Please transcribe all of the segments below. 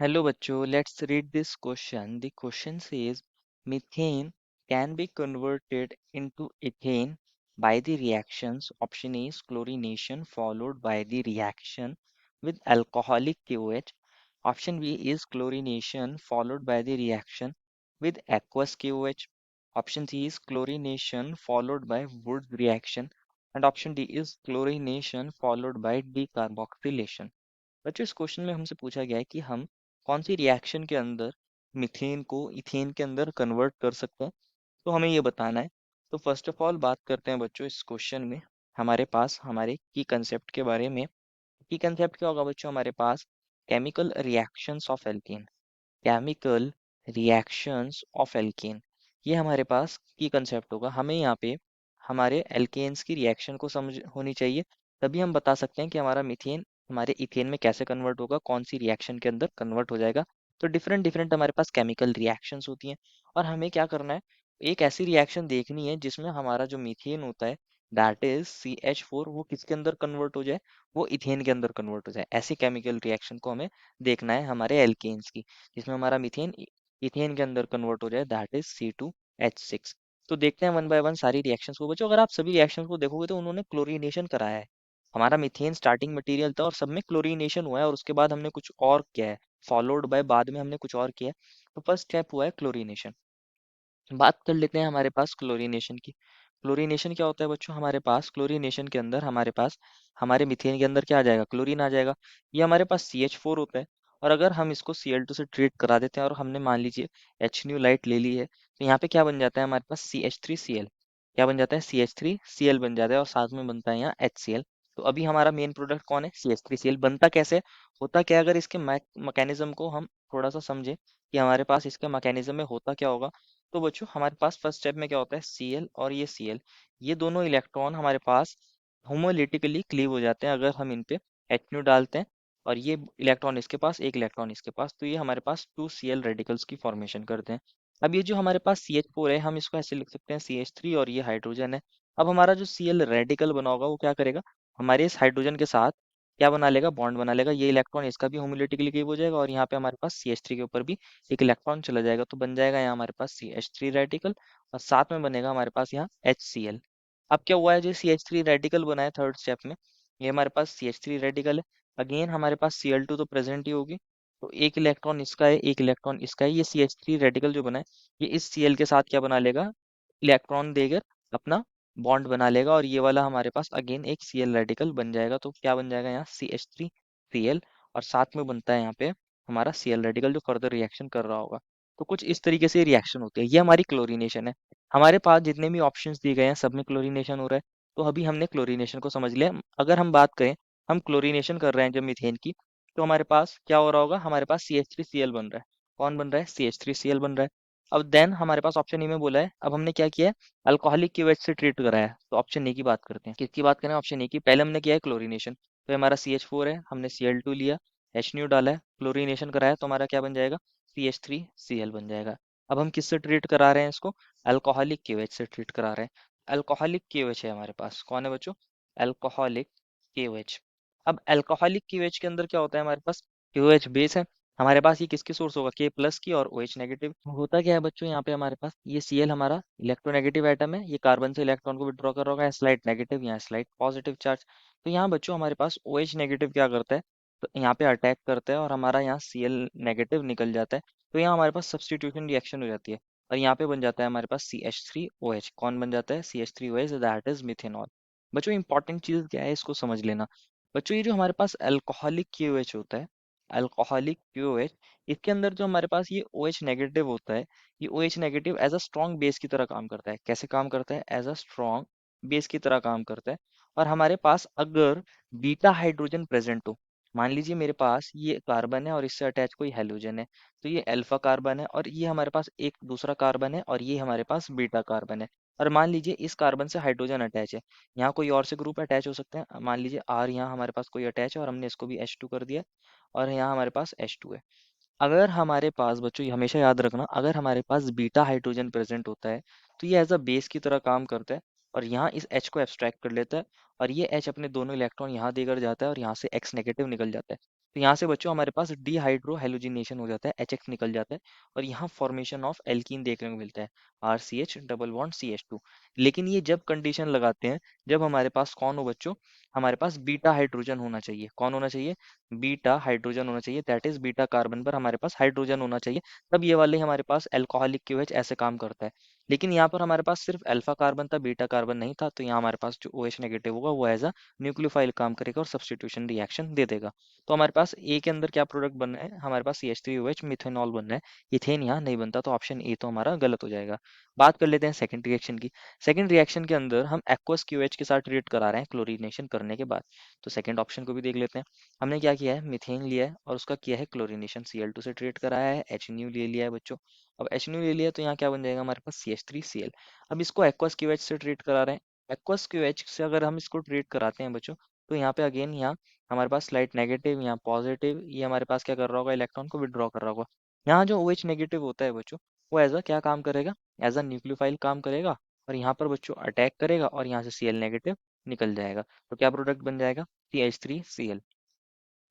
Hello bachcho, let's read this question. The question says methane can be converted into ethane by the reactions. Option A is chlorination followed by the reaction with alcoholic KOH. Option B is chlorination followed by the reaction with aqueous KOH. Option C is chlorination followed by Wood reaction. And option D is chlorination followed by decarboxylation. बच्चों इस question में हमसे पूछा गया है कि हम कौन सी रिएक्शन के अंदर मीथेन को इथेन के अंदर कन्वर्ट कर सकते हैं, तो हमें ये बताना है। तो फर्स्ट ऑफ ऑल बात करते हैं बच्चों इस क्वेश्चन में हमारे पास हमारे की कंसेप्ट के बारे में। की कंसेप्ट क्या होगा बच्चों, हमारे पास chemical reactions of alkene, chemical reactions of alkene, ये हमारे पास की कंसेप्ट होगा। हमें यहाँ पे हमारे एल्केन्स की रिएक्शन को समझ होनी चाहिए, तभी हम बता सकते हैं कि हमारा मीथेन हमारे इथेन में कैसे कन्वर्ट होगा, कौन सी रिएक्शन के अंदर कन्वर्ट हो जाएगा। तो डिफरेंट डिफरेंट हमारे पास केमिकल रिएक्शंस होती हैं, और हमें क्या करना है, एक ऐसी रिएक्शन देखनी है जिसमें हमारा जो मीथेन होता है दैट इज CH4, वो किसके अंदर कन्वर्ट हो जाए, वो इथेन के अंदर कन्वर्ट हो जाए। ऐसी केमिकल रिएक्शन को हमें देखना है हमारे एल्केन्स की, जिसमें हमारा मीथेन इथेन के अंदर कन्वर्ट हो जाए दैट इज C2H6। तो देखते हैं वन बाय वन सारी रिएक्शंस को बच्चों। अगर आप सभी रिएक्शंस को देखोगे तो उन्होंने क्लोरीनेशन कराया है। हमारा मीथेन स्टार्टिंग मटेरियल था और सब में क्लोरीनेशन हुआ है, और उसके बाद हमने कुछ और किया है, फॉलोड बाय बाद में हमने कुछ और किया है। तो फर्स्ट स्टेप हुआ है क्लोरीनेशन। बात कर लेते हैं हमारे पास क्लोरीनेशन की। क्लोरीनेशन क्या होता है बच्चों, हमारे पास क्लोरीनेशन के अंदर हमारे पास हमारे मीथेन के अंदर क्या आ जाएगा, क्लोरीन आ जाएगा। ये हमारे पास CH4 होता है, और अगर हम इसको Cl2 से ट्रीट करा देते हैं और हमने मान लीजिए HNu लाइट ले ली है, तो यहाँ पे क्या बन जाता है हमारे पास CH3Cl। क्या बन जाता है, CH3Cl बन जाता है, और साथ में बनता है यहाँ HCl। तो अभी हमारा मेन प्रोडक्ट कौन है, CH3Cl। बनता कैसे है? होता क्या है, अगर इसके मैकेनिज्म को हम थोड़ा सा समझे कि हमारे पास इसके मैकेनिज्म में होता क्या होगा। तो बच्चों हमारे पास फर्स्ट स्टेप में क्या होता है, Cl और ये Cl, ये दोनों इलेक्ट्रॉन हमारे पास होमोलिटिकली क्लीव हो जाते हैं अगर हम इन पे HNu डालते हैं, और ये इलेक्ट्रॉन इसके पास, एक इलेक्ट्रॉन इसके पास, तो ये हमारे पास 2Cl रेडिकल्स की फॉर्मेशन करते हैं। अब ये जो हमारे पास CH4 है, हम इसको ऐसे लिख सकते हैं CH3, और ये हाइड्रोजन है। अब हमारा जो Cl रेडिकल बना होगा वो क्या करेगा, हमारे इस हाइड्रोजन के साथ क्या बना लेगा, बॉन्ड बना लेगा। ये इलेक्ट्रॉन इसका भी होमोलिटिकली क्लीव हो जाएगा, और यहाँ पे हमारे पास CH3 के ऊपर भी एक इलेक्ट्रॉन चला जाएगा, तो बन जाएगा यहाँ हमारे पास CH3 रेडिकल, और साथ में बनेगा हमारे पास यहाँ HCl। अब क्या हुआ है, जो CH3 रेडिकल बना है थर्ड स्टेप में, ये हमारे पास CH3 रेडिकल है। अगेन हमारे पास Cl2 तो प्रेजेंट ही होगी, तो एक इलेक्ट्रॉन इसका है, एक इलेक्ट्रॉन इसका है। ये CH3 रेडिकल जो बना है, ये इस Cl के साथ क्या बना लेगा, इलेक्ट्रॉन देकर अपना बॉन्ड बना लेगा, और ये वाला हमारे पास अगेन एक Cl रेडिकल बन जाएगा। तो क्या बन जाएगा यहाँ CH3Cl, और साथ में बनता है यहाँ पे हमारा Cl रेडिकल जो फर्दर रिएक्शन कर रहा होगा। तो कुछ इस तरीके से रिएक्शन होती है, ये हमारी क्लोरीनेशन है। हमारे पास जितने भी ऑप्शंस दिए गए हैं सब में क्लोरीनेशन हो रहा है, तो अभी हमने क्लोरीनेशन को समझ लिया। अगर हम बात करें, हम क्लोरीनेशन कर रहे हैं जब मीथेन की, तो हमारे पास क्या हो रहा होगा, हमारे पास CH3Cl बन रहा है। कौन बन रहा है, CH3Cl बन रहा है। अब देन हमारे पास ऑप्शन ए में बोला है, अब हमने क्या किया है, अल्कोहलिक की वजह से ट्रीट कराया है। तो ऑप्शन ए की बात करते हैं, किसकी बात करें, ऑप्शन ए की। पहले हमने किया है क्लोरीनेशन, तो हमारा CH4 है, हमने Cl2 लिया, HNu डाला है, क्लोरीनेशन कराया, तो हमारा क्या बन जाएगा, CH3Cl बन जाएगा। अब हम किससे ट्रीट करा रहे हैं इसको, अल्कोहलिक केवेज से ट्रीट करा रहे हैं। अल्कोहलिक केवेज है हमारे पास, कौन है बच्चों, अल्कोहलिक केवेज। अब अल्कोहलिक केवेज के अंदर क्या होता है, हमारे पास KOH बेस है। हमारे पास ये किसकी सोर्स होगा, K+ की, और OH नेगेटिव। होता क्या है बच्चों, यहाँ पे हमारे पास ये Cl हमारा इलेक्ट्रोनेगेटिव एटम है, ये कार्बन से इलेक्ट्रॉन को विड्रॉ कर रहा होगा, स्लाइड नेगेटिव, यहाँ स्लाइड पॉजिटिव चार्ज। तो यहाँ बच्चों हमारे पास OH नेगेटिव क्या करता है, तो यहाँ पे अटैक करता है, और हमारा यहाँ Cl नेगेटिव निकल जाता है। तो यहाँ हमारे पास सब्स्टिट्यूशन रिएक्शन हो जाती है, और यहाँ पे बन जाता है हमारे पास CH3OH। कौन बन जाता है, CH3OH, दैट इज मिथेनॉल। बच्चों इंपॉर्टेंट चीज क्या है, इसको समझ लेना। बच्चों ये जो हमारे पास अल्कोहलिक KOH होता है, अल्कोहलिक KOH, इसके अंदर जो हमारे पास ये OH नेगेटिव होता है, ये OH negative as a strong base की तरह काम करता है। कैसे काम करता है, एज अ स्ट्रॉन्ग बेस की तरह काम करता है। और हमारे पास अगर बीटा हाइड्रोजन प्रेजेंट हो, मान लीजिए मेरे पास ये कार्बन है और इससे अटैच कोई हेलोजन है, तो ये अल्फा कार्बन है, और ये हमारे पास एक दूसरा कार्बन है, और ये हमारे पास बीटा कार्बन है। और मान लीजिए इस कार्बन से हाइड्रोजन अटैच है, यहाँ कोई और से ग्रुप अटैच हो सकते हैं। मान लीजिए R, यहाँ हमारे पास कोई अटैच है और हमने इसको भी H2 कर दिया, और यहाँ हमारे पास H2 है। अगर हमारे पास बच्चों, ये हमेशा याद रखना, अगर हमारे पास बीटा हाइड्रोजन प्रेजेंट होता है, तो ये एज अ बेस की तरह काम करता है, और यहाँ इस H को एब्स्ट्रैक्ट कर लेता है, और ये H अपने दोनों इलेक्ट्रॉन यहाँ देकर जाता है, और यहाँ से X नेगेटिव निकल जाता है। तो यहाँ से बच्चों हमारे पास डीहाइड्रो हेलोजिनेशन हो जाता है, HX निकल जाता है, और यहाँ फॉर्मेशन ऑफ एल्कीन देखने को मिलता है, RCH डबल बॉन्ड CH2। लेकिन ये जब कंडीशन लगाते हैं, जब हमारे पास कौन हो बच्चों, हमारे पास बीटा हाइड्रोजन होना चाहिए। कौन होना चाहिए? बीटा हाइड्रोजन होना चाहिए, दैट इज बीटा कार्बन पर हमारे पास हाइड्रोजन होना चाहिए, तब ये वाले हमारे पास एल्कोहलिक क्यूएच ऐसे काम करता है। लेकिन यहाँ पर हमारे पास सिर्फ अल्फा कार्बन था, बीटा कार्बन नहीं था, तो यहाँ हमारे पास जो OH नेगेटिव होगा वो एज अ न्यूक्लियोफाइल काम करेगा और सब्स्टिट्यूशन रिएक्शन दे देगा। तो हमारे पास ए के अंदर क्या प्रोडक्ट बन रहा है, हमारे पास CH3OH मिथेनॉल बन रहा है, इथेन यहाँ नहीं बनता, तो ऑप्शन ए तो हमारा गलत हो जाएगा। बात कर लेते हैं सेकंड रिएक्शन की। सेकंड रिएक्शन के अंदर हम एक्वस क्यूएच के साथ ट्रीट करा रहे हैं क्लोरीनेशन करने के बाद। तो सेकंड ऑप्शन को भी देख लेते हैं। हमने क्या किया है, मीथेन लिया है और उसका किया है क्लोरीनेशन, Cl2 से ट्रीट कराया है, HNU ले लिया है बच्चों। अब HNU ले लिया तो यहाँ क्या बन जाएगा हमारे पास, CH3Cl। अब इसको एक्वस क्यूएच से ट्रीट करा रहे हैं। एक्वस क्यूएच से अगर हम इसको ट्रीट कराते हैं बच्चों, तो यहाँ पे अगेन यहाँ हमारे पास स्लाइट नेगेटिव, यहाँ पॉजिटिव, ये हमारे पास क्या कर रहा होगा, इलेक्ट्रॉन को विड्रॉ कर रहा होगा। यहाँ जो OH नेगेटिव होता है बच्चों, वो एज अ क्या काम करेगा, एज अ न्यूक्लियोफाइल काम करेगा, और यहाँ पर बच्चों अटैक करेगा और यहाँ से Cl नेगेटिव निकल जाएगा। तो क्या प्रोडक्ट बन जाएगा, CH3Cl।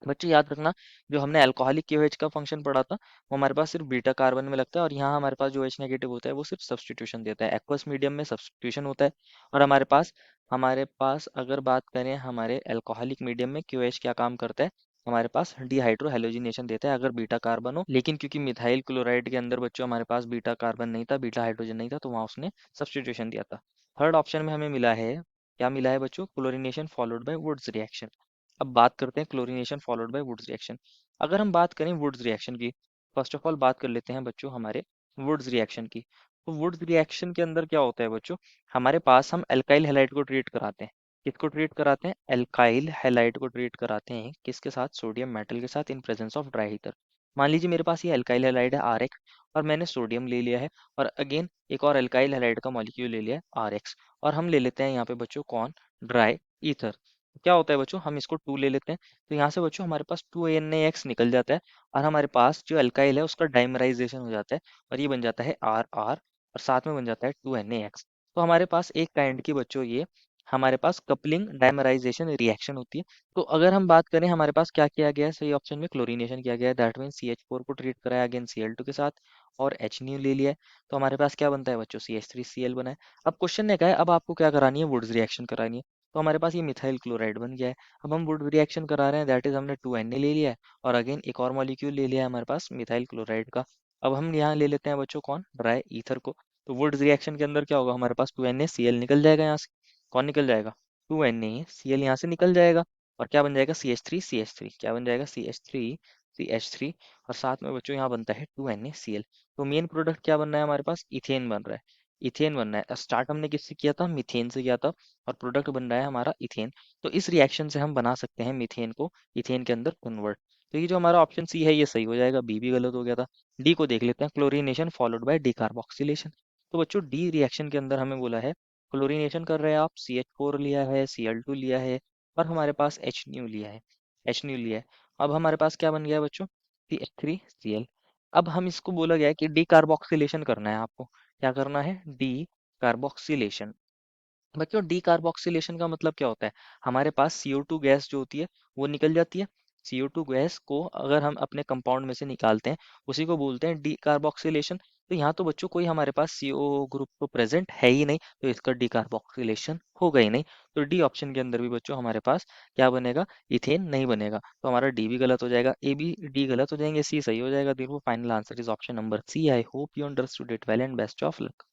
बच्चों याद रखना, जो हमने अल्कोहलिक KOH का फंक्शन पढ़ा था, वो हमारे पास सिर्फ बीटा कार्बन में लगता है, और यहाँ हमारे पास जो OH नेगेटिव होता है वो सिर्फ सब्स्टिट्यूशन देता है, एक्वस मीडियम में सब्स्टिट्यूशन होता है। और हमारे पास अगर बात करें हमारे अल्कोहलिक मीडियम में, KOH क्या काम करता है, हमारे पास डिहाइड्रो हेलोजिनेशन देता है अगर बीटा कार्बन हो। लेकिन क्योंकि मिथाइल क्लोराइड के अंदर बच्चों हमारे पास बीटा कार्बन नहीं था, बीटा हाइड्रोजन नहीं था, तो वहां उसने सब्स्टिट्यूशन दिया था। थर्ड ऑप्शन में हमें मिला है, क्या मिला है बच्चों, chlorination followed by Wurtz reaction. अब बात करते हैं chlorination followed by Wurtz reaction. अगर हम बात करें वुड्स रिएक्शन की, फर्स्ट ऑफ ऑल बात कर लेते हैं बच्चों हमारे वुड्स रिएक्शन की। तो वुड्स रिएक्शन के अंदर क्या होता है बच्चों, हमारे पास हम एल्काइल हैलाइड को ट्रीट कराते हैं। किसको ट्रीट कराते हैं, एल्काइल हैलाइड को ट्रीट कराते हैं, किसके साथ, सोडियम मेटल के साथ, in presence of dry ether. मान लीजिए मेरे पास ये एल्काइल हैलाइड है RX, और मैंने सोडियम ले लिया है, और अगेन एक और एल्काइल हैलाइड का मॉलिक्यूल ले लिया है RX, और हम ले लेते हैं यहाँ पे बच्चों कौन, ड्राई ईथर। क्या होता है बच्चों, हम इसको 2 ले लेते हैं, तो यहाँ से बच्चों हमारे पास 2NaX निकल जाता है, और हमारे पास जो अल्काइल है उसका डाइमराइजेशन हो जाता है, और ये बन जाता है RR, और साथ में बन जाता है 2NaX। तो हमारे पास एक काइंड की बच्चों ये हमारे पास कपलिंग डाइमराइजेशन रिएक्शन होती है। तो अगर हम बात करें हमारे पास क्या किया गया है, सही ऑप्शन में क्लोरीनेशन किया गया है, दैट मीन CH4 को ट्रीट कराया अगेन Cl2 के साथ, और HNU ले लिया है। तो हमारे पास क्या बनता है बच्चों, CH3Cl बना है। अब क्वेश्चन ने कहा है अब आपको क्या करानी है, वुड्स रिएक्शन करानी है। तो हमारे पास ये मिथाइल क्लोराइड बन गया है। अब हम वुड रिएक्शन करा रहे हैं, दैट इज हमने 2Na ले लिया है, और अगेन एक और मॉलिक्यूल ले लिया है हमारे पास मिथाइल क्लोराइड का। अब हम यहाँ ले लेते हैं बच्चों कौन, ड्राई ईथर को। तो वुड रिएक्शन के अंदर क्या होगा, हमारे पास 2NaCl निकल जाएगा यहाँ से। कौन निकल जाएगा, 2NaCl यहाँ से निकल जाएगा, और क्या बन जाएगा, CH3CH3, क्या बन जाएगा, CH3CH3, और साथ में बच्चों यहाँ बनता है 2NaCl। तो मेन प्रोडक्ट क्या बन रहा है हमारे पास, इथेन बन रहा है। इथेन बनना है, स्टार्ट हमने किससे किया था, मीथेन से किया था, और प्रोडक्ट बन रहा है हमारा इथेन। तो इस रिएक्शन से हम बना सकते हैं मीथेन को इथेन के अंदर कन्वर्ट। तो ये जो हमारा ऑप्शन सी है ये सही हो जाएगा, बी भी गलत हो गया था। डी को देख लेते हैं, क्लोरीनेशन फॉलोड बाय डिकार्बोक्सिलेशन। तो बच्चों डी रिएक्शन के अंदर हमें बोला है क्लोरीनेशन कर रहे हैं आप, CH4 लिया है, Cl2 लिया है, और हमारे पास HNU लिया है, HNU लिया है। अब हमारे पास क्या बन गया है बच्चों, CH3Cl। अब हम इसको बोला गया है कि डी कार्बोक्सिलेशन करना है आपको। क्या करना है, डी कार्बोक्सिलेशन। बच्चों डी कार्बोक्सिलेशन का मतलब क्या होता है, हमारे पास CO2 गैस जो होती है वो निकल जाती है। CO2 गैस को अगर हम अपने कंपाउंड में से निकालते हैं, उसी को बोलते हैं डी कार्बोक्सिलेशन। तो यहाँ तो बच्चों कोई हमारे पास CO ग्रुप तो प्रेजेंट है ही नहीं, तो इसका डी कार्बोक्सिलेशन होगा ही नहीं। तो डी ऑप्शन के अंदर भी बच्चों हमारे पास क्या बनेगा, इथेन नहीं बनेगा। तो हमारा डी भी गलत हो जाएगा, ए बी डी गलत हो जाएंगे, सी सही हो जाएगा। देखो final answer is option number C. I hope you understood it well and best of luck.